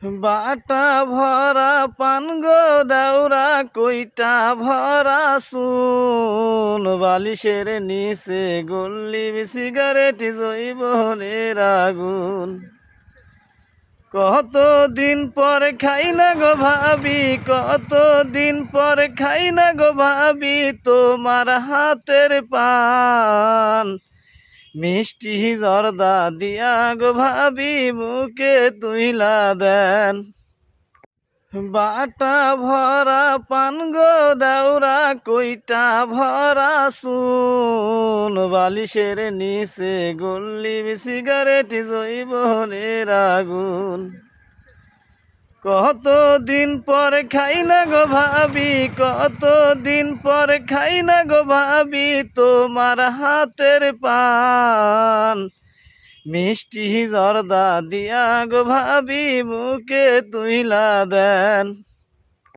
বাটা ভরা পান গো দাউরা কইটা ভরা সুন বালিশের নিচে গল্লি সিগারেট জৈবনের আগুন। কতদিন পর খাই না গো ভাবি, কতদিন পর খাই না গো ভাবি তোমার হাতের পান। মিষ্টি জর্দা দিয়া গো ভাবি মুখে তুইলা দেন। বাটা ভরা পান গো দাউরা কইটা ভরা সুন বালিশের নিচে গল্লি সিগারেট জৈবনের আগুন। কতদিন পর খাই না গো ভাবি, কতদিন পর খাই না গো ভাবি তোমার হাতের পান। মিষ্টি জর্দা দিয়া গো ভাবি মুখে তুইলা দেন।